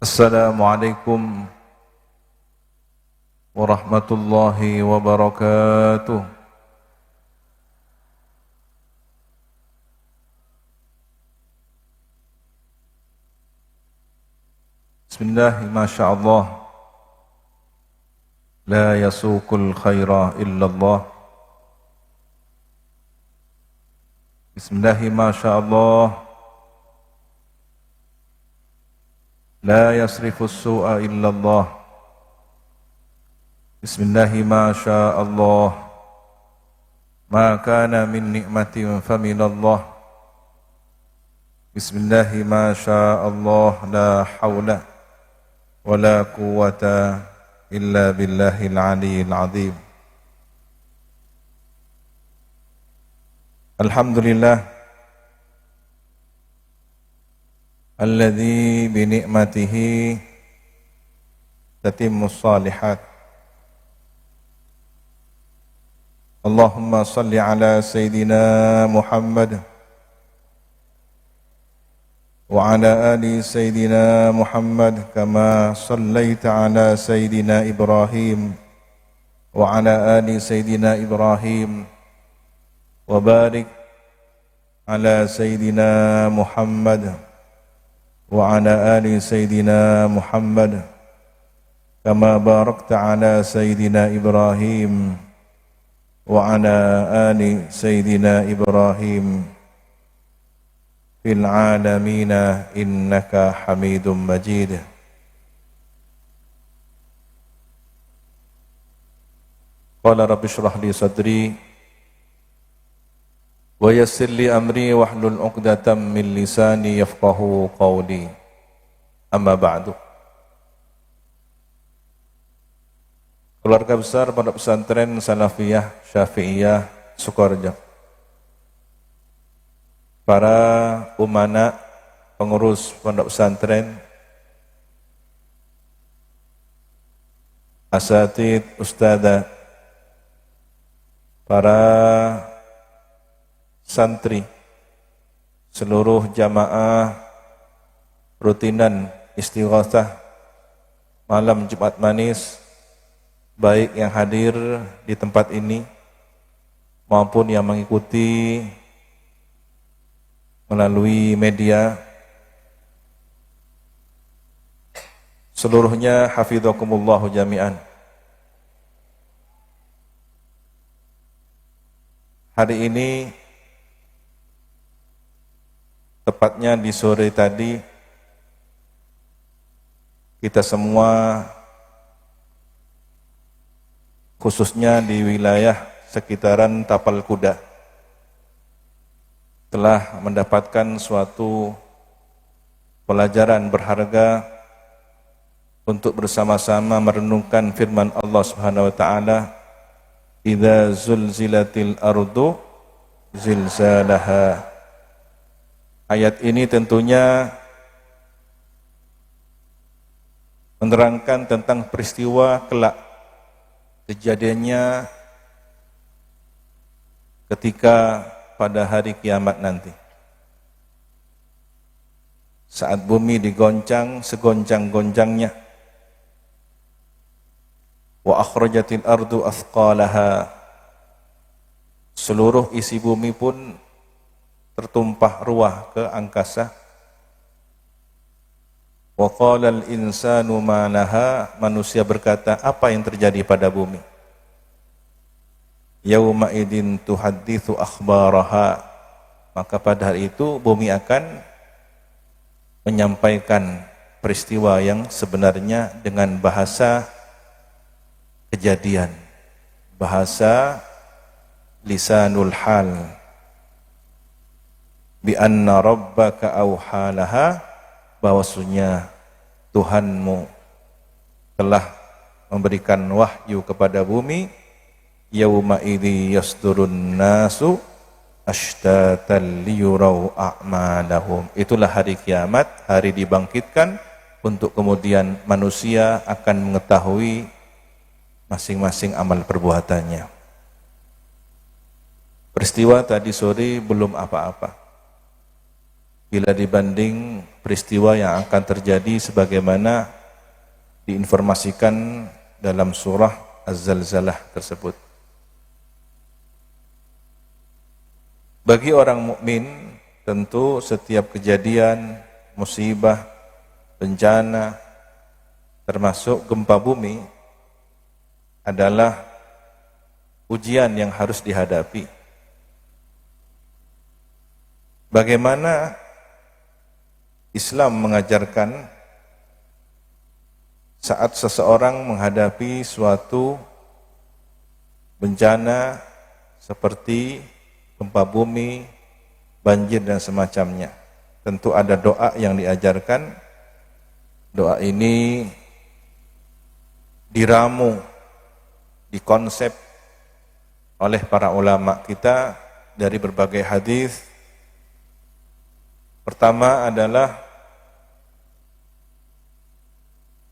Assalamualaikum warahmatullahi wabarakatuh. Bismillah, masyaallah. La yasuqul khaira illallah. Bismillah, masyaallah. La yasrifus su'a illallah. Bismillah, masyaallah. Ma kana min ni'matin faminallah. Bismillah, masyaallah. La hawla wala quwwata illa billahil aliyyil azim. Alhamdulillah alladzi bi ni'matihi tatimmus shalihat. Allahumma salli ala sayyidina Muhammad wa ala ali sayyidina Muhammad kama sallaita ala sayyidina Ibrahim wa ala ali sayyidina Ibrahim wa barik ala sayyidina Muhammad wa ala ali sayyidina Muhammad kama barakta ala sayyidina Ibrahim wa ala ali sayyidina Ibrahim fil alamina innaka Hamidum Majid. Qala rabbi shrah li sadri wa yassir li amri wahlul 'uqdatam min lisani yafqahu qawli. Amma ba'du. Keluarga besar Pondok Pesantren Salafiyah Syafi'iyah Sukoharjo, para umana, pengurus Pondok Pesantren, asatid, ustadzah, para santri, seluruh jamaah rutinan istighatsah malam Jumat Manis, baik yang hadir di tempat ini maupun yang mengikuti melalui media, seluruhnya hafidhakumullahu jami'an. Hari ini, tepatnya di sore tadi, kita semua, khususnya di wilayah sekitaran Tapal Kuda, telah mendapatkan suatu pelajaran berharga untuk bersama-sama merenungkan firman Allah Subhanahu wa taala, "Idza zulzilatil ardu zilzalaha." Ayat ini tentunya menerangkan tentang peristiwa kelak, kejadiannya ketika pada hari kiamat nanti, saat bumi digoncang segoncang-goncangnya. Wa akhrajatil ardu athqalaha. Seluruh isi bumi pun tertumpah ruah ke angkasa. Wa qala al-insanu ma laha. Manusia berkata, apa yang terjadi pada bumi? Yauma idin tuhadditsu akhbaraha. Maka pada hari itu bumi akan menyampaikan peristiwa yang sebenarnya dengan bahasa kejadian, bahasa lisanul hal. Bi anna rabbaka auhalaha, bahwasanya Tuhanmu telah memberikan wahyu kepada bumi. Yauma idzi yasdurun nasu ashtatan liyurau a'malahum. Itulah hari kiamat, hari dibangkitkan, untuk kemudian manusia akan mengetahui masing-masing amal perbuatannya. Peristiwa tadi sore belum apa-apa bila dibanding peristiwa yang akan terjadi sebagaimana diinformasikan dalam surah Az-Zalzalah tersebut. Bagi orang mukmin, tentu setiap kejadian, musibah, bencana, termasuk gempa bumi adalah ujian yang harus dihadapi. Bagaimana Islam mengajarkan saat seseorang menghadapi suatu bencana seperti gempa bumi, banjir dan semacamnya. Tentu ada doa yang diajarkan. Doa ini diramu, dikonsep oleh para ulama kita dari berbagai hadis. Pertama adalah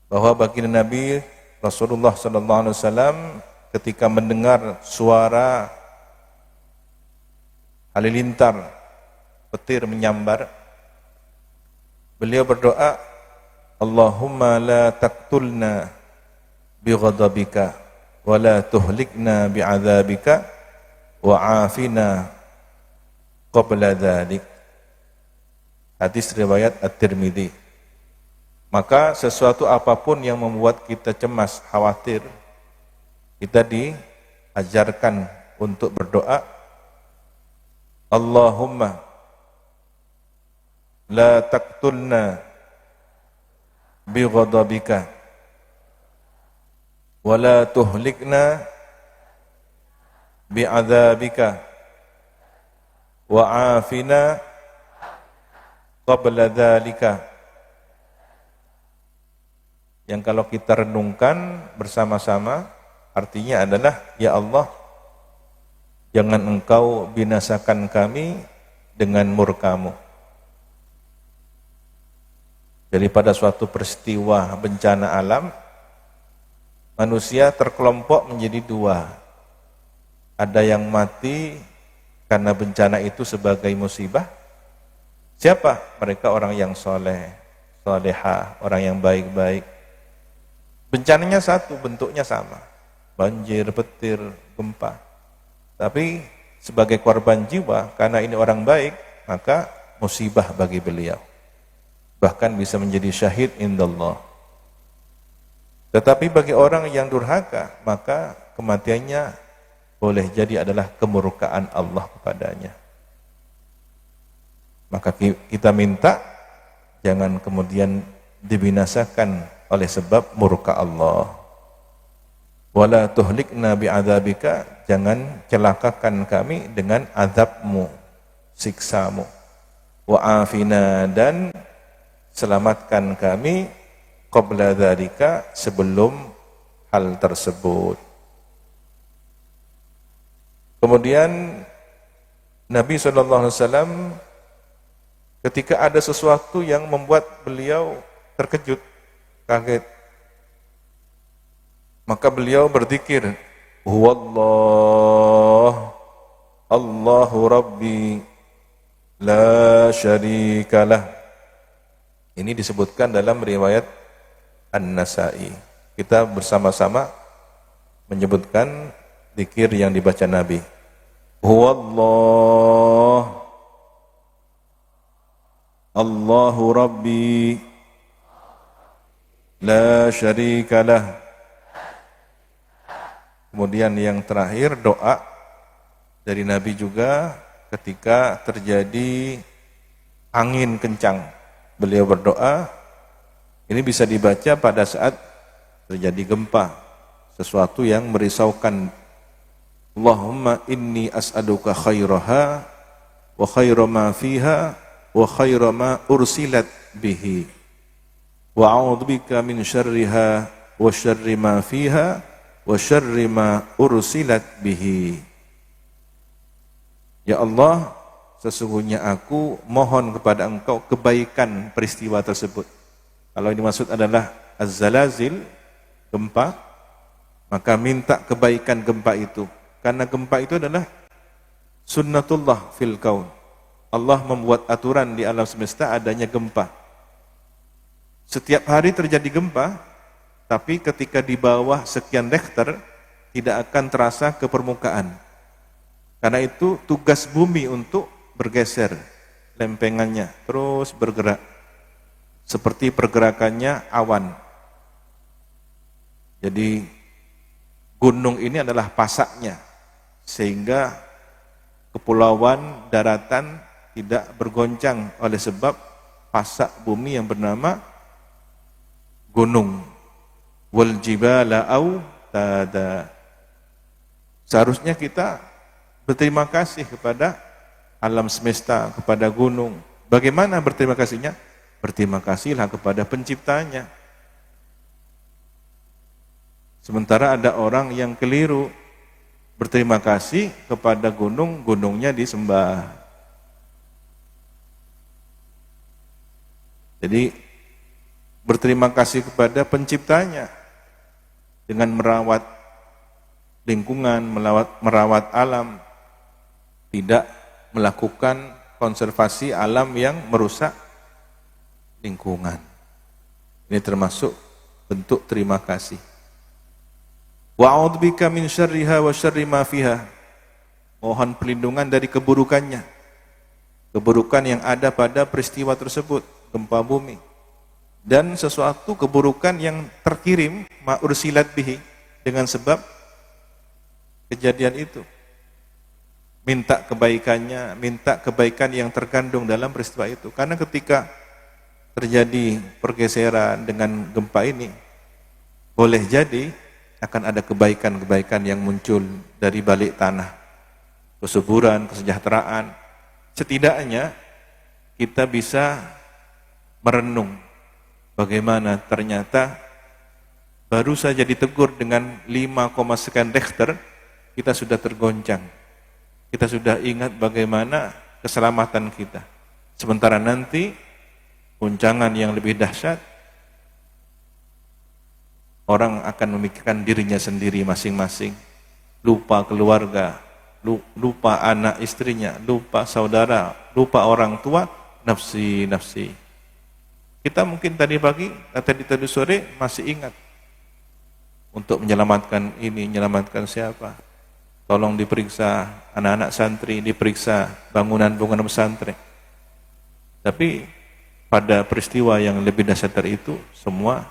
bahwa baginda Nabi Rasulullah SAW ketika mendengar suara halilintar, petir menyambar, beliau berdoa, Allahumma la taqtulna bighadabika wa la tuhlikna bi'adzabika wa afina qabla dhalik. Hadis riwayat At-Tirmidzi. Maka sesuatu apapun yang membuat kita cemas, khawatir, kita diajarkan untuk berdoa, Allahumma la taqtulna bighadabika wa la tuhlikna bi'adzabika wa afina qabla dzalika. Yang kalau kita renungkan bersama-sama artinya adalah, ya Allah, jangan engkau binasakan kami dengan murka-Mu. Daripada suatu peristiwa bencana alam, manusia terkelompok menjadi dua. Ada yang mati karena bencana itu sebagai musibah. Siapa? Mereka orang yang soleh, solehah, orang yang baik-baik. Bencananya satu, bentuknya sama. Banjir, petir, gempa. Tapi sebagai korban jiwa, karena ini orang baik, maka musibah bagi beliau. Bahkan bisa menjadi syahid indallah. Tetapi bagi orang yang durhaka, maka kematiannya boleh jadi adalah kemurkaan Allah kepadanya. Maka kita minta jangan kemudian dibinasakan oleh sebab murka Allah. Wala tuhlikna bi'adzabika, jangan celakakan kami dengan azab-Mu, siksa-Mu. Wa afina, dan selamatkan kami qabla dzalika, sebelum hal tersebut. Kemudian Nabi SAW ketika ada sesuatu yang membuat beliau terkejut, kaget, maka beliau berzikir, Huwallah, Allahu Rabbi, la syarikalah. Ini disebutkan dalam riwayat An-Nasa'i. Kita bersama-sama menyebutkan zikir yang dibaca Nabi. Huwallah, Allahu Rabbi, la syarikalah. Kemudian yang terakhir doa dari Nabi juga ketika terjadi angin kencang. Beliau berdoa, ini bisa dibaca pada saat terjadi gempa, sesuatu yang merisaukan. Allahumma inni as'aluka khairaha wa khaira ma fiha wa khaira ma ursilat bihi wa a'udzubika min syarriha wa syarri ma fiha wa syarri ma ursilat bihi. Ya Allah, sesungguhnya aku mohon kepada Engkau kebaikan peristiwa tersebut. Kalau ini maksud adalah az-zalazil, gempa, maka minta kebaikan gempa itu. Karena gempa itu adalah sunnatullah fil kaun. Allah membuat aturan di alam semesta adanya gempa. Setiap hari terjadi gempa, tapi ketika di bawah sekian Richter tidak akan terasa ke permukaan. Karena itu tugas bumi untuk bergeser lempengannya, terus bergerak seperti pergerakannya awan. Jadi gunung ini adalah pasaknya, sehingga kepulauan, daratan tidak bergoncang oleh sebab pasak bumi yang bernama gunung. Wal jibala autada. Seharusnya kita berterima kasih kepada alam semesta, kepada gunung. Bagaimana berterima kasihnya? Berterima kasihlah kepada penciptanya. Sementara ada orang yang keliru, berterima kasih kepada gunung, gunungnya disembah. Jadi berterima kasih kepada penciptanya dengan merawat lingkungan, merawat alam, tidak melakukan konservasi alam yang merusak lingkungan. Ini termasuk bentuk terima kasih. Wa a'udzubika min syarriha wa syarri ma fiha. Mohon perlindungan dari keburukannya. Keburukan yang ada pada peristiwa tersebut, gempa bumi. Dan sesuatu keburukan yang terkirim ma'ursilat bihi, dengan sebab kejadian itu. Minta kebaikannya, minta kebaikan yang terkandung dalam peristiwa itu. Karena ketika terjadi pergeseran dengan gempa ini, boleh jadi akan ada kebaikan-kebaikan yang muncul dari balik tanah. Kesuburan, kesejahteraan. Setidaknya kita bisa merenung bagaimana ternyata baru saja ditegur dengan 5, sekian Richter, kita sudah tergoncang. Kita sudah ingat bagaimana keselamatan kita. Sementara nanti guncangan yang lebih dahsyat, orang akan memikirkan dirinya sendiri masing-masing, lupa keluarga, lupa anak istrinya, lupa saudara, lupa orang tua, nafsi. Kita mungkin tadi pagi, tadi sore masih ingat untuk menyelamatkan ini, menyelamatkan siapa. Tolong diperiksa anak-anak santri, diperiksa bangunan-bangunan pesantren. Tapi pada peristiwa yang lebih dahsyat dari itu, semua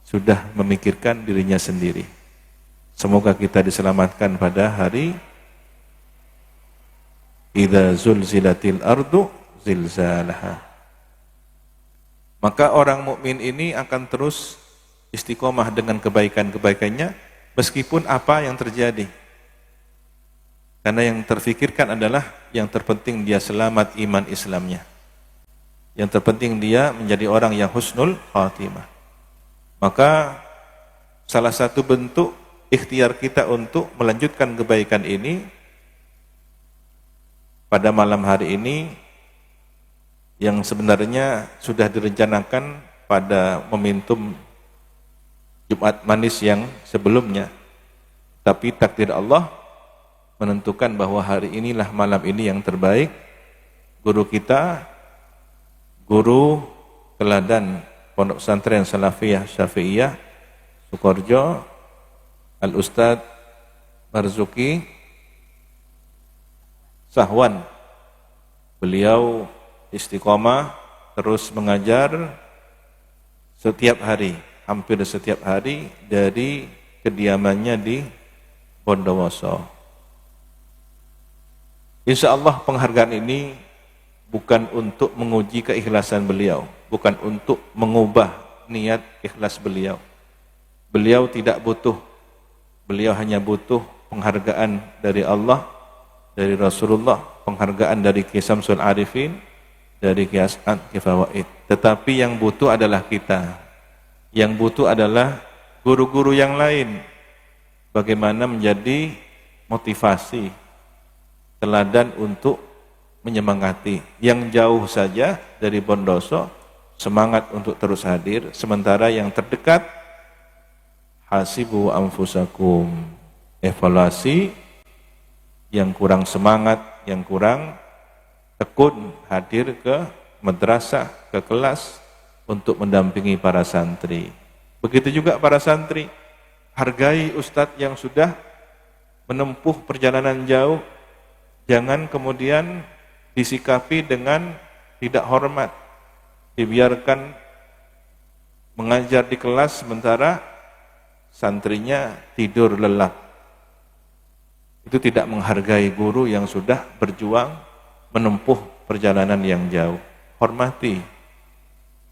sudah memikirkan dirinya sendiri. Semoga kita diselamatkan pada hari idza zulzilatil ardu zilzalaha. Maka orang mukmin ini akan terus istiqomah dengan kebaikan-kebaikannya meskipun apa yang terjadi. Karena yang terfikirkan adalah yang terpenting dia selamat iman Islamnya. Yang terpenting dia menjadi orang yang husnul khatimah. Maka salah satu bentuk ikhtiar kita untuk melanjutkan kebaikan ini pada malam hari ini, yang sebenarnya sudah direncanakan pada momentum Jumat Manis yang sebelumnya, tapi takdir Allah menentukan bahwa hari inilah malam ini yang terbaik. Guru kita, guru teladan Pondok Pesantren Salafiyah Syafi'iyah Sukoharjo, Al-Ustadz Marzuki Sahwan, beliau istiqomah terus mengajar setiap hari, hampir setiap hari dari kediamannya di Bondowoso. Insya Allah penghargaan ini bukan untuk menguji keikhlasan beliau, bukan untuk mengubah niat ikhlas beliau. Beliau tidak butuh, beliau hanya butuh penghargaan dari Allah, dari Rasulullah, penghargaan dari Ki Samsul Arifin, dari Ki As'ad Ki Fawaid. Tetapi yang butuh adalah kita, yang butuh adalah guru-guru yang lain. Bagaimana menjadi motivasi, teladan untuk menyemangati. Yang jauh saja dari Bondoso, semangat untuk terus hadir. Sementara yang terdekat, hasibu anfusakum, evaluasi. Yang kurang semangat, yang kurang tekun hadir ke madrasah, ke kelas, untuk mendampingi para santri. Begitu juga para santri, hargai ustadz yang sudah menempuh perjalanan jauh, jangan kemudian disikapi dengan tidak hormat, dibiarkan mengajar di kelas sementara santrinya tidur lelap. Itu tidak menghargai guru yang sudah berjuang menempuh perjalanan yang jauh. Hormati.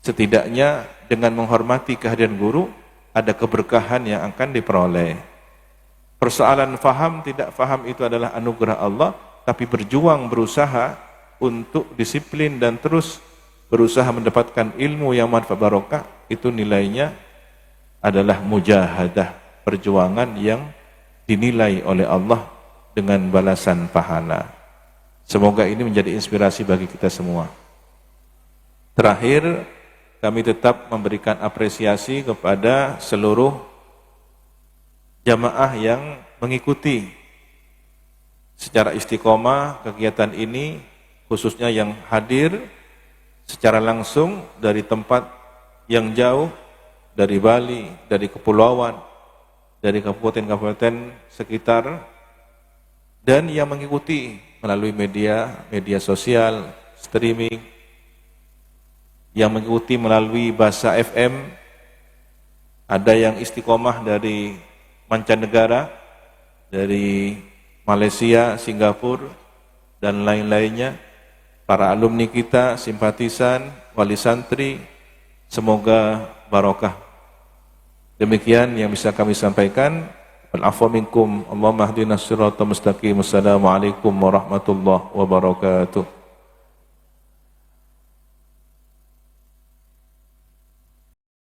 Setidaknya dengan menghormati kehadiran guru, ada keberkahan yang akan diperoleh. Persoalan faham tidak faham itu adalah anugerah Allah, tapi berjuang berusaha untuk disiplin dan terus berusaha mendapatkan ilmu yang manfaat barokah, itu nilainya adalah mujahadah, perjuangan yang dinilai oleh Allah dengan balasan pahala. Semoga ini menjadi inspirasi bagi kita semua. Terakhir, kami tetap memberikan apresiasi kepada seluruh jamaah yang mengikuti secara istiqomah kegiatan ini, khususnya yang hadir secara langsung dari tempat yang jauh, dari Bali, dari kepulauan, dari kabupaten-kabupaten sekitar, dan yang mengikuti melalui media sosial, streaming, yang mengikuti melalui bahasa FM, ada yang istiqomah dari mancanegara, dari Malaysia, Singapura, dan lain-lainnya, para alumni kita, simpatisan, wali santri, semoga barokah. Demikian yang bisa kami sampaikan. Wal-'afwa minkum. Allahumma hdina siratal mustaqim. Assalamualaikum warahmatullahi wabarakatuh.